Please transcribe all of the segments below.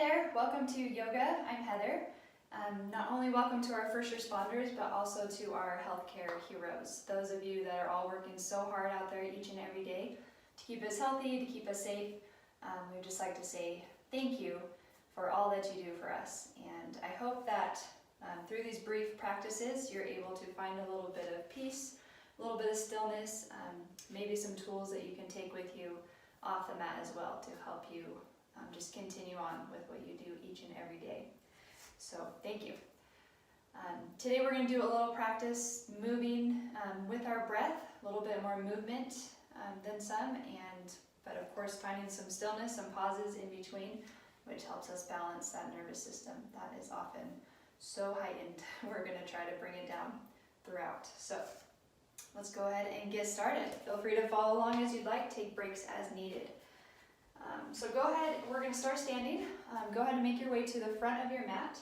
there, welcome to yoga. I'm Heather. Not only welcome to our first responders, but also to our healthcare heroes. Those of you that are all working so hard out there each and every day to keep us healthy, to keep us safe. We'd just like to say thank you for all that you do for us. And I hope that through these brief practices, you're able to find a little bit of peace, a little bit of stillness, maybe some tools that you can take with you off the mat as well to help you just continue on with what you do each and every day. So thank you. Today we're going to do a little practice moving with our breath, a little bit more movement than some, but of course finding some stillness, some pauses in between, which helps us balance that nervous system that is often so heightened. We're going to try to bring it down throughout. So let's go ahead and get started. Feel free to follow along as you'd like, take breaks as needed. So go ahead, we're going to start standing. Go ahead and make your way to the front of your mat.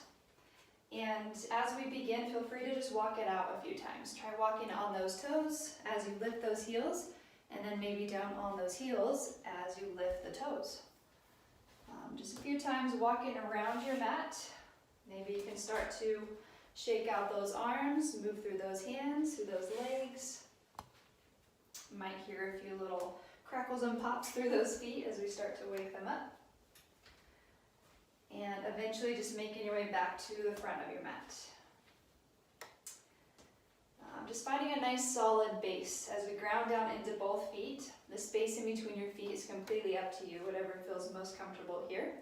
And as we begin, feel free to just walk it out a few times. Try walking on those toes as you lift those heels, and then maybe down on those heels as you lift the toes. Just a few times walking around your mat. Maybe you can start to shake out those arms, move through those hands, through those legs. You might hear a few little crackles and pops through those feet as we start to wake them up. And eventually just making your way back to the front of your mat. Just finding a nice solid base as we ground down into both feet. The space in between your feet is completely up to you, whatever feels most comfortable here.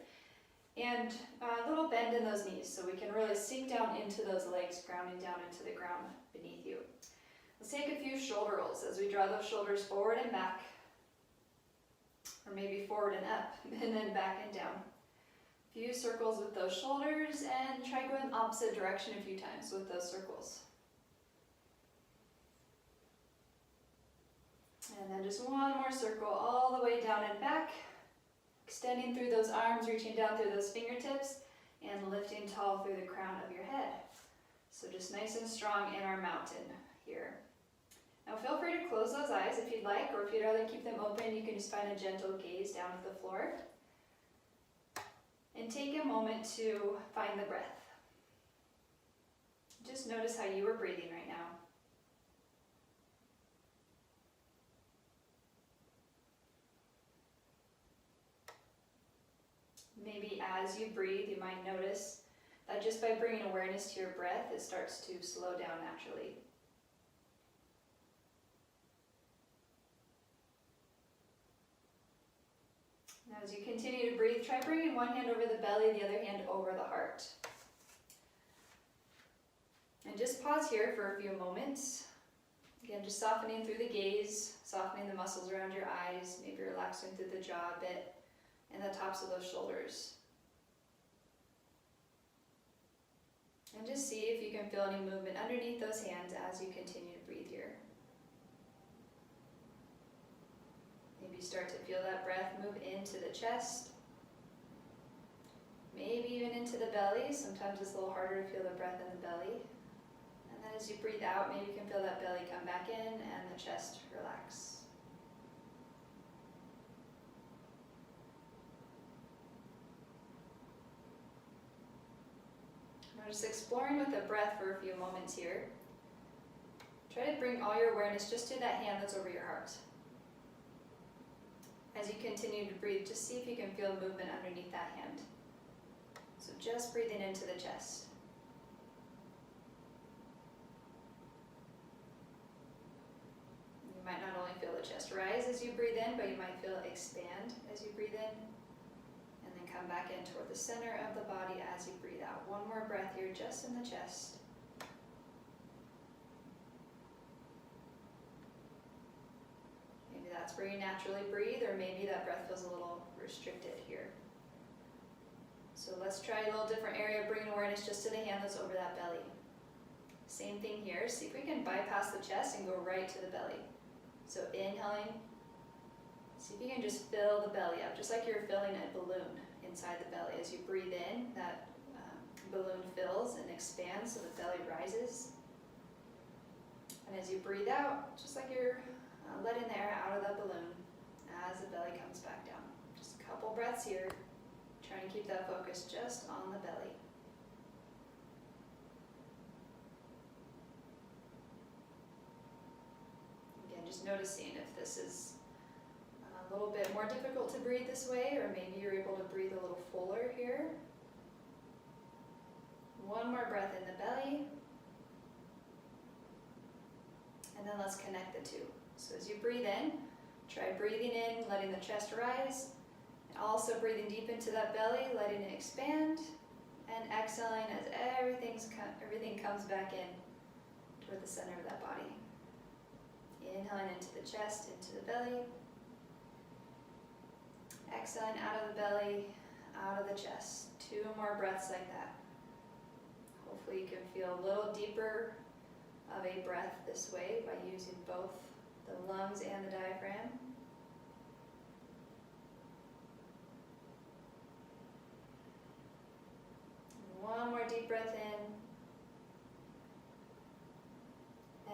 And a little bend in those knees so we can really sink down into those legs, grounding down into the ground beneath you. Let's take a few shoulder rolls as we draw those shoulders forward and back, or maybe forward and up, and then back and down. A few circles with those shoulders, and try going opposite direction a few times with those circles. And then just one more circle all the way down and back, extending through those arms, reaching down through those fingertips, and lifting tall through the crown of your head. So just nice and strong in our mountain here. Now feel free to close those eyes if you'd like, or if you'd rather keep them open, you can just find a gentle gaze down at the floor. And take a moment to find the breath. Just notice how you are breathing right now. Maybe as you breathe, you might notice that just by bringing awareness to your breath, it starts to slow down naturally. Now as you continue to breathe, try bringing one hand over the belly, the other hand over the heart. And just pause here for a few moments. Again, just softening through the gaze, softening the muscles around your eyes, maybe relaxing through the jaw a bit, and the tops of those shoulders. And just see if you can feel any movement underneath those hands as you continue to breathe here. Maybe start to feel that breath move into the chest, maybe even into the belly. Sometimes it's a little harder to feel the breath in the belly. And then as you breathe out, maybe you can feel that belly come back in and the chest relax. We're just exploring with the breath for a few moments here. Try to bring all your awareness just to that hand that's over your heart. As you continue to breathe, just see if you can feel movement underneath that hand. So just breathing into the chest. You might not only feel the chest rise as you breathe in, but you might feel it expand as you breathe in. And then come back in toward the center of the body as you breathe out. One more breath here, just in the chest. That's where you naturally breathe, or maybe that breath feels a little restricted here. So let's try a little different area, bringing awareness just to the hand that's over that belly. Same thing here, see if we can bypass the chest and go right to the belly. So inhaling, see if you can just fill the belly up, just like you're filling a balloon inside the belly. As you breathe in, that balloon fills and expands so the belly rises. And as you breathe out, just like you're letting the air out of that balloon as the belly comes back down. Just a couple breaths here, trying to keep that focus just on the belly. Again, just noticing if this is a little bit more difficult to breathe this way, or maybe you're able to breathe a little fuller here. One more breath in the belly. And then let's connect the two. So as you breathe in, try breathing in, letting the chest rise, and also breathing deep into that belly, letting it expand, and exhaling as everything comes back in toward the center of that body. Inhaling into the chest, into the belly. Exhaling out of the belly, out of the chest. 2 more breaths like that. Hopefully you can feel a little deeper of a breath this way by using both the lungs and the diaphragm. One more deep breath in.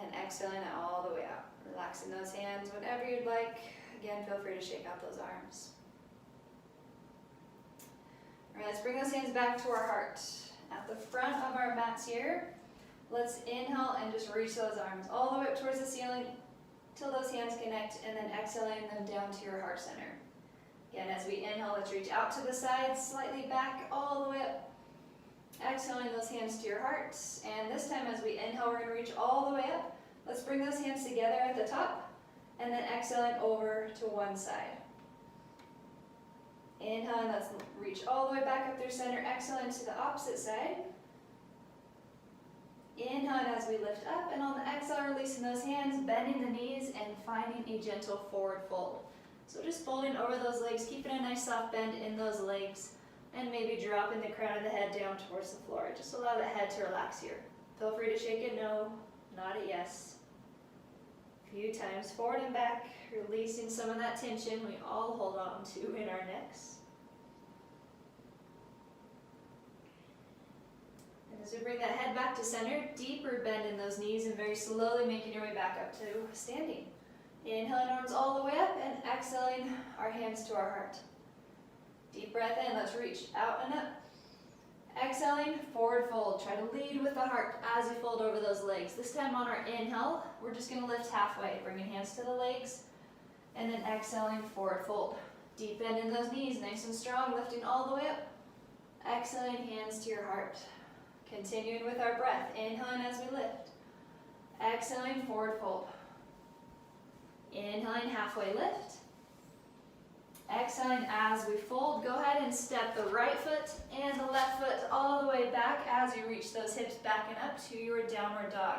And exhaling it all the way out. Relaxing those hands whenever you'd like. Again, feel free to shake out those arms. All right, let's bring those hands back to our heart. At the front of our mats here, let's inhale and just reach those arms all the way up towards the ceiling till those hands connect, and then exhaling them down to your heart center. Again, as we inhale, let's reach out to the sides, slightly back, all the way up. Exhaling those hands to your heart. And this time as we inhale, we're going to reach all the way up. Let's bring those hands together at the top, and then exhaling over to one side. Inhaling, let's reach all the way back up through center. Exhaling to the opposite side. Inhaling as we lift up, and on the exhale, releasing those hands, bending the knees, and finding a gentle forward fold. So just folding over those legs, keeping a nice soft bend in those legs, and maybe dropping the crown of the head down towards the floor. Just allow the head to relax here. Feel free to shake it no, nod it yes. A few times forward and back, releasing some of that tension we all hold on to in our necks. And as we bring that head back to center, deeper bend in those knees, and very slowly making your way back up to standing. Inhaling, arms all the way up, and exhaling our hands to our heart. Deep breath in, let's reach out and up. Exhaling, forward fold. Try to lead with the heart as you fold over those legs. This time on our inhale, we're just going to lift halfway, bringing hands to the legs, and then exhaling, forward fold. Deep bend in those knees, nice and strong, lifting all the way up. Exhaling, hands to your heart. Continuing with our breath, inhaling as we lift. Exhaling, forward fold. Inhaling, halfway lift. Exhaling as we fold. Go ahead and step the right foot and the left foot all the way back as you reach those hips back and up to your downward dog.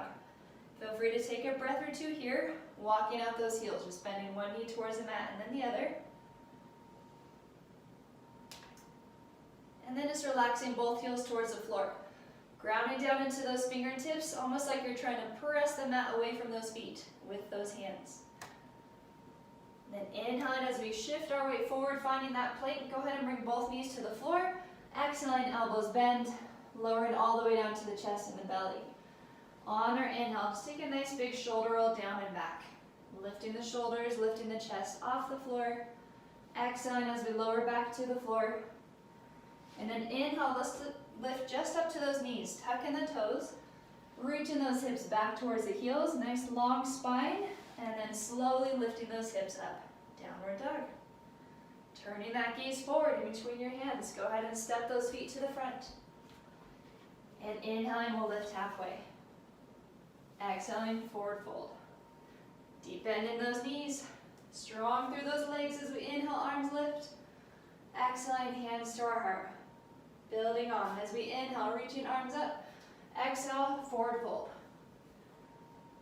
Feel free to take a breath or two here, walking out those heels, just bending one knee towards the mat and then the other. And then just relaxing both heels towards the floor. Grounding down into those fingertips, almost like you're trying to press the mat away from those feet with those hands. Then inhaling as we shift our weight forward, finding that plank. Go ahead and bring both knees to the floor. Exhaling, elbows bend, lowering all the way down to the chest and the belly. On our inhale, just take a nice big shoulder roll down and back. Lifting the shoulders, lifting the chest off the floor. Exhaling as we lower back to the floor. And then inhale, let's lift just up to those knees. Tuck in the toes. Reaching those hips back towards the heels. Nice long spine. And then slowly lifting those hips up, downward dog. Turning that gaze forward in between your hands. Go ahead and step those feet to the front. And inhaling, we'll lift halfway. Exhaling, forward fold. Deep bend in those knees. Strong through those legs as we inhale, arms lift. Exhaling, hands to our heart. Building on as we inhale, reaching arms up. Exhale, forward fold.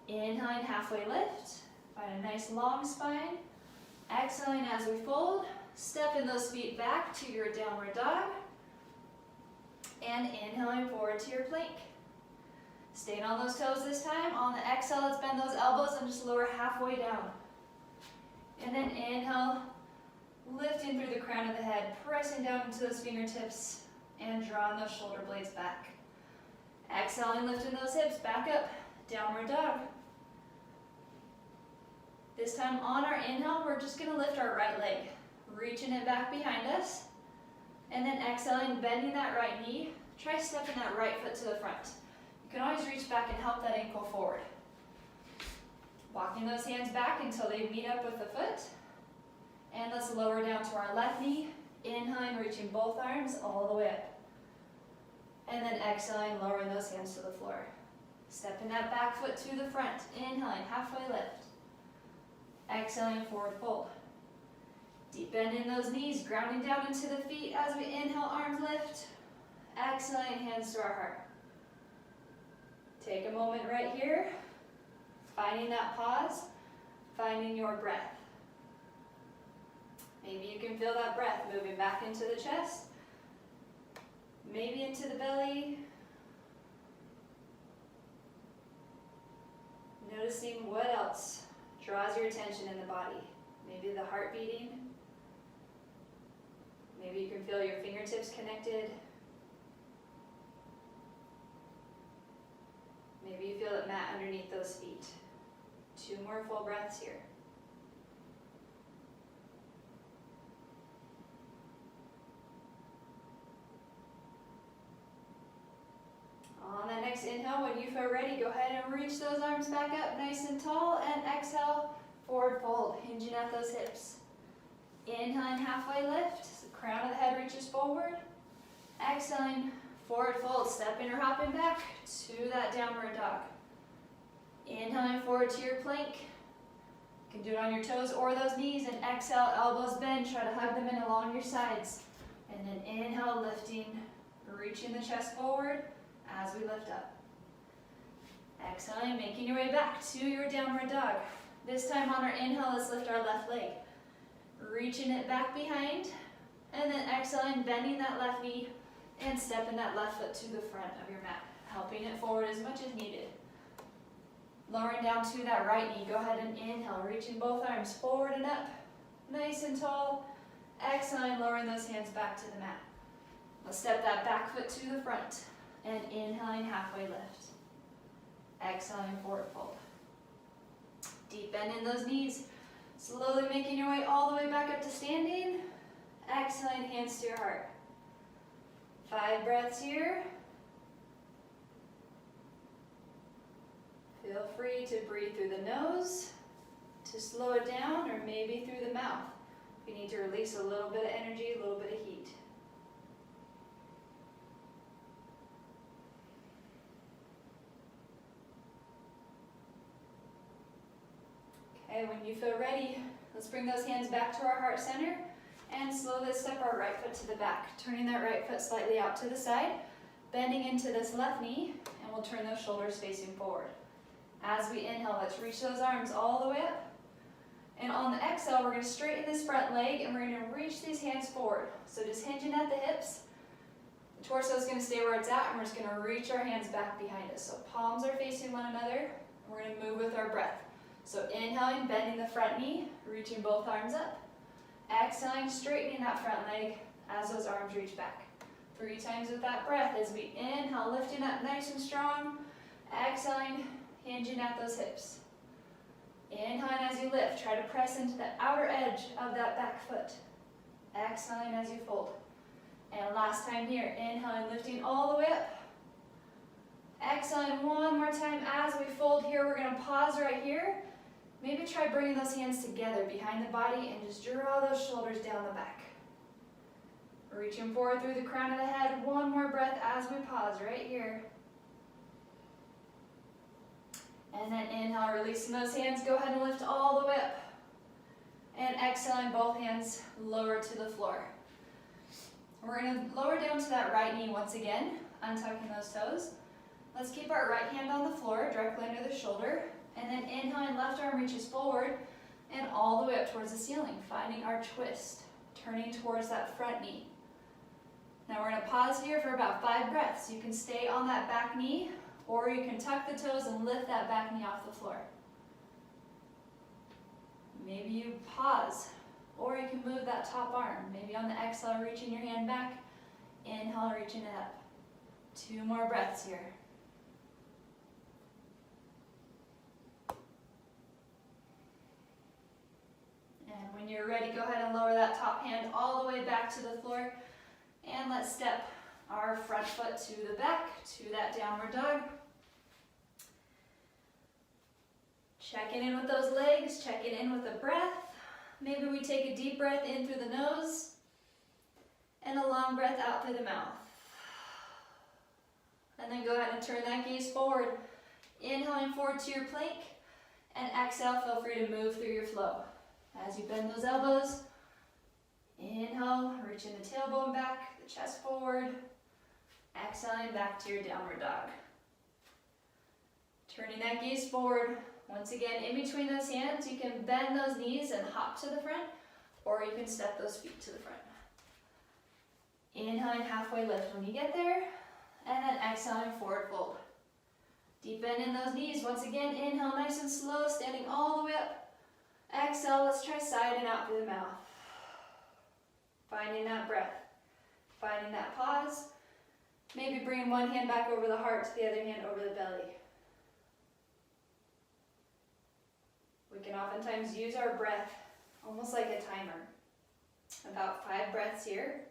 Inhaling, halfway lift. Find a nice long spine. Exhaling as we fold. Step in those feet back to your downward dog. And inhaling forward to your plank. Staying on those toes this time. On the exhale, let's bend those elbows and just lower halfway down. And then inhale, lifting through the crown of the head, pressing down into those fingertips, and drawing those shoulder blades back. Exhaling, lifting those hips back up, downward dog. This time on our inhale, we're just going to lift our right leg, reaching it back behind us. And then exhaling, bending that right knee. Try stepping that right foot to the front. You can always reach back and help that ankle forward. Walking those hands back until they meet up with the foot. And let's lower down to our left knee. Inhaling, reaching both arms all the way up. And then exhaling, lowering those hands to the floor. Stepping that back foot to the front. Inhaling, halfway lift. Exhaling, forward fold. Deep bend in those knees, grounding down into the feet as we inhale, arms lift. Exhaling, hands to our heart. Take a moment right here, finding that pause, finding your breath. Maybe you can feel that breath moving back into the chest, maybe into the belly. Noticing what else draws your attention in the body. Maybe the heart beating. Maybe you can feel your fingertips connected. Maybe you feel the mat underneath those feet. 2 more full breaths here. On that next inhale, when you feel ready, go ahead and reach those arms back up nice and tall, and exhale, forward fold, hinging at those hips. Inhaling, halfway lift, so the crown of the head reaches forward. Exhaling, forward fold, stepping or hopping back to that downward dog. Inhaling forward to your plank. You can do it on your toes or those knees, and exhale, elbows bend, try to hug them in along your sides. And then inhale, lifting, reaching the chest forward as we lift up. Exhaling, making your way back to your downward dog. This time on our inhale, let's lift our left leg. Reaching it back behind, and then exhaling, bending that left knee, and stepping that left foot to the front of your mat, helping it forward as much as needed. Lowering down to that right knee, go ahead and inhale, reaching both arms forward and up, nice and tall. Exhaling, lowering those hands back to the mat. Let's step that back foot to the front, and inhaling, halfway lift. Exhaling, forward fold. Deep bend in those knees. Slowly making your way all the way back up to standing. Exhaling, hands to your heart. 5 breaths here. Feel free to breathe through the nose, to slow it down, or maybe through the mouth. If you need to release a little bit of energy, a little bit of heat. Okay, when you feel ready, let's bring those hands back to our heart center and slowly step our right foot to the back, turning that right foot slightly out to the side, bending into this left knee, and we'll turn those shoulders facing forward. As we inhale, let's reach those arms all the way up. And on the exhale, we're going to straighten this front leg, and we're going to reach these hands forward. So just hinging at the hips. The torso is going to stay where it's at, and we're just going to reach our hands back behind us. So palms are facing one another, and we're going to move with our breath. So inhaling, bending the front knee, reaching both arms up. Exhaling, straightening that front leg as those arms reach back. 3 times with that breath as we inhale, lifting up nice and strong. Exhaling, hinging at those hips. Inhaling as you lift, try to press into the outer edge of that back foot. Exhaling as you fold. And last time here, inhaling, lifting all the way up. Exhaling one more time as we fold here. We're going to pause right here. Maybe try bringing those hands together behind the body and just draw those shoulders down the back. Reaching forward through the crown of the head. One more breath as we pause right here. And then inhale, releasing those hands. Go ahead and lift all the way up. And exhaling, both hands lower to the floor. We're going to lower down to that right knee once again, untucking those toes. Let's keep our right hand on the floor, directly under the shoulder. And then inhaling, left arm reaches forward and all the way up towards the ceiling, finding our twist, turning towards that front knee. Now we're going to pause here for about 5 breaths. You can stay on that back knee, or you can tuck the toes and lift that back knee off the floor. Maybe you pause, or you can move that top arm. Maybe on the exhale, reaching your hand back. Inhale, reaching it up. 2 more breaths here. And when you're ready, go ahead and lower that top hand all the way back to the floor. And let's step our front foot to the back, to that downward dog. Checking in with those legs, checking in with the breath. Maybe we take a deep breath in through the nose and a long breath out through the mouth. And then go ahead and turn that gaze forward. Inhaling forward to your plank, and exhale, feel free to move through your flow. As you bend those elbows, inhale, reaching the tailbone back, the chest forward. Exhaling back to your downward dog. Turning that gaze forward. Once again, in between those hands, you can bend those knees and hop to the front, or you can step those feet to the front. Inhaling, halfway lift when you get there, and then exhaling, forward fold. Deep bend in those knees. Once again, inhale nice and slow, standing all the way up. Exhale, let's try side and out through the mouth. Finding that breath, finding that pause. Maybe bringing one hand back over the heart, the other hand over the belly. We can oftentimes use our breath almost like a timer. About 5 breaths here.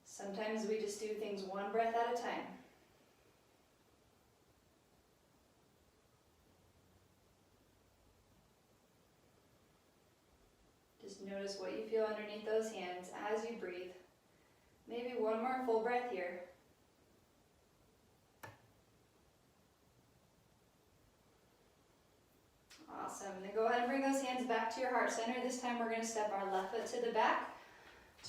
Sometimes we just do things one breath at a time. Just notice what you feel underneath those hands as you breathe. Maybe one more full breath here. Awesome. Then go ahead and bring those hands back to your heart center. This time we're going to step our left foot to the back,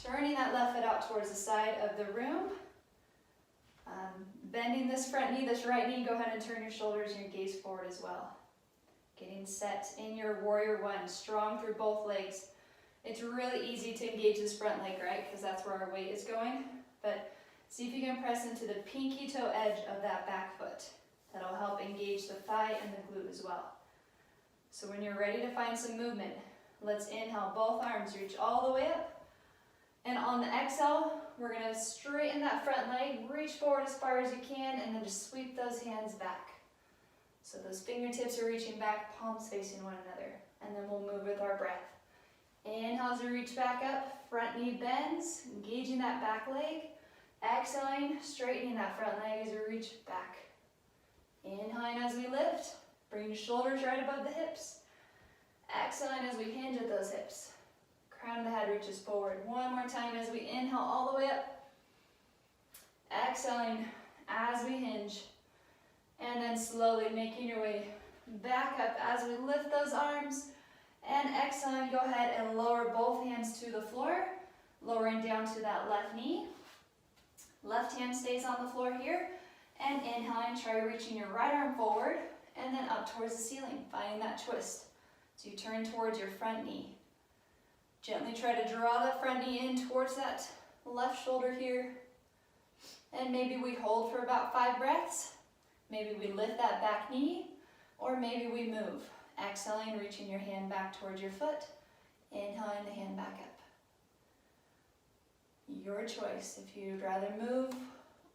turning that left foot out towards the side of the room. Bending this front knee, this right knee, go ahead and turn your shoulders and your gaze forward as well. Getting set in your warrior one, strong through both legs. It's really easy to engage this front leg, right? Because that's where our weight is going. But see if you can press into the pinky toe edge of that back foot. That'll help engage the thigh and the glute as well. So when you're ready to find some movement, let's inhale, both arms reach all the way up. And on the exhale, we're going to straighten that front leg, reach forward as far as you can, and then just sweep those hands back. So those fingertips are reaching back, palms facing one another. And then we'll move with our breath. Inhale as we reach back up, front knee bends, engaging that back leg. Exhaling, straightening that front leg as we reach back. Inhaling as we lift, bring the shoulders right above the hips. Exhaling as we hinge at those hips. Crown of the head reaches forward. One more time as we inhale all the way up. Exhaling as we hinge. And then slowly making your way back up as we lift those arms. And exhaling, go ahead and lower both hands to the floor, lowering down to that left knee. Left hand stays on the floor here. And inhaling, try reaching your right arm forward and then up towards the ceiling, finding that twist. So you turn towards your front knee. Gently try to draw that front knee in towards that left shoulder here. And maybe we hold for about 5 breaths. Maybe we lift that back knee, or maybe we move. Exhaling, reaching your hand back towards your foot. Inhaling the hand back up. Your choice if you'd rather move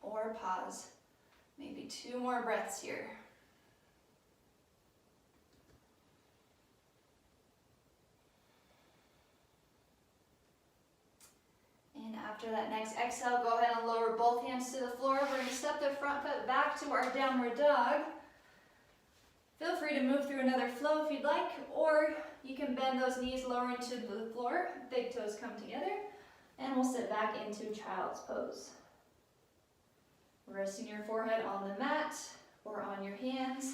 or pause. Maybe 2 more breaths here. And after that next exhale, go ahead and lower both hands to the floor. We're going to step the front foot back to our downward dog. Feel free to move through another flow if you'd like, or you can bend those knees lower into the floor, big toes come together, and we'll sit back into child's pose. Resting your forehead on the mat or on your hands,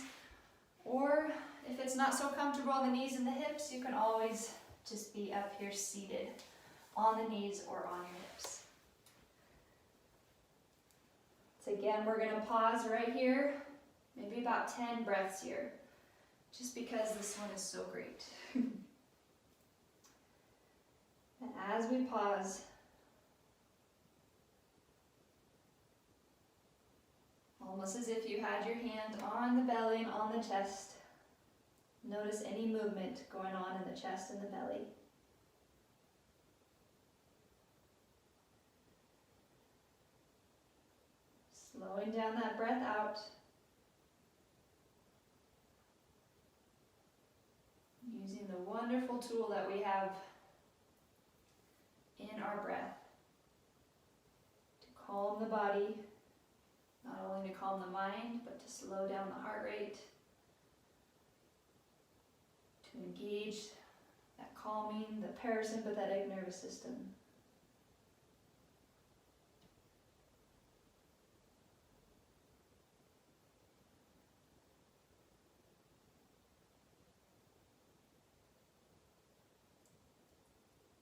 or if it's not so comfortable on the knees and the hips, you can always just be up here seated on the knees or on your hips. So again, we're going to pause right here. Maybe about 10 breaths here, just because this one is so great. And as we pause, almost as if you had your hand on the belly and on the chest, notice any movement going on in the chest and the belly. Slowing down that breath out. Using the wonderful tool that we have in our breath calm the body, not only to calm the mind, but to slow down the heart rate, to engage that calming, the parasympathetic nervous system.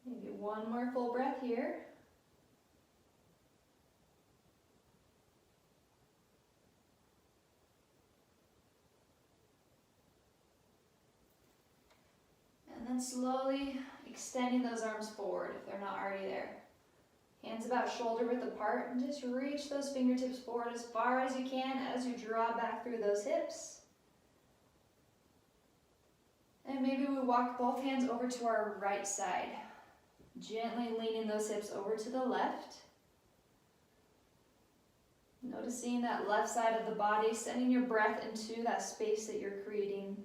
Maybe one more full breath here. And then slowly extending those arms forward if they're not already there. Hands about shoulder width apart, and just reach those fingertips forward as far as you can as you draw back through those hips. And maybe we walk both hands over to our right side, gently leaning those hips over to the left. Noticing that left side of the body, sending your breath into that space that you're creating.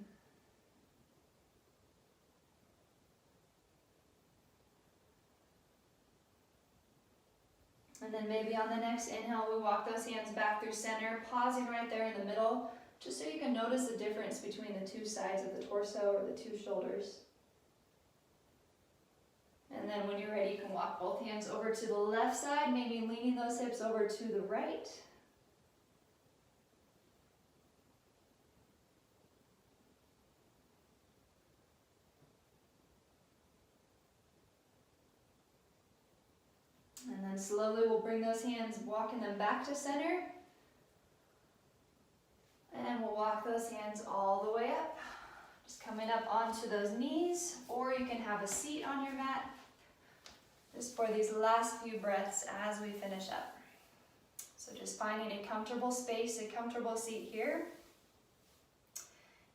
And then maybe on the next inhale, we walk those hands back through center, pausing right there in the middle, just so you can notice the difference between the two sides of the torso or the two shoulders. And then when you're ready, you can walk both hands over to the left side, maybe leaning those hips over to the right. And then slowly we'll bring those hands, walking them back to center. And we'll walk those hands all the way up. Just coming up onto those knees, or you can have a seat on your mat. Just for these last few breaths as we finish up. So just finding a comfortable space, a comfortable seat here.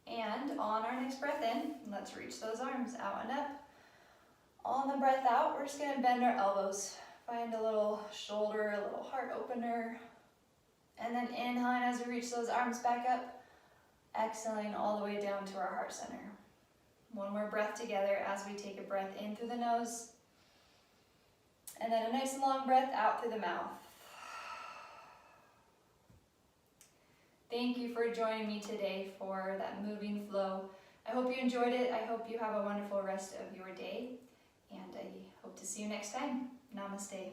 And on our next breath in, let's reach those arms out and up. On the breath out, we're just gonna bend our elbows. Find a little shoulder, a little heart opener. And then inhaling as we reach those arms back up. Exhaling all the way down to our heart center. One more breath together as we take a breath in through the nose. And then a nice long breath out through the mouth. Thank you for joining me today for that moving flow. I hope you enjoyed it. I hope you have a wonderful rest of your day. And I hope to see you next time. Namaste.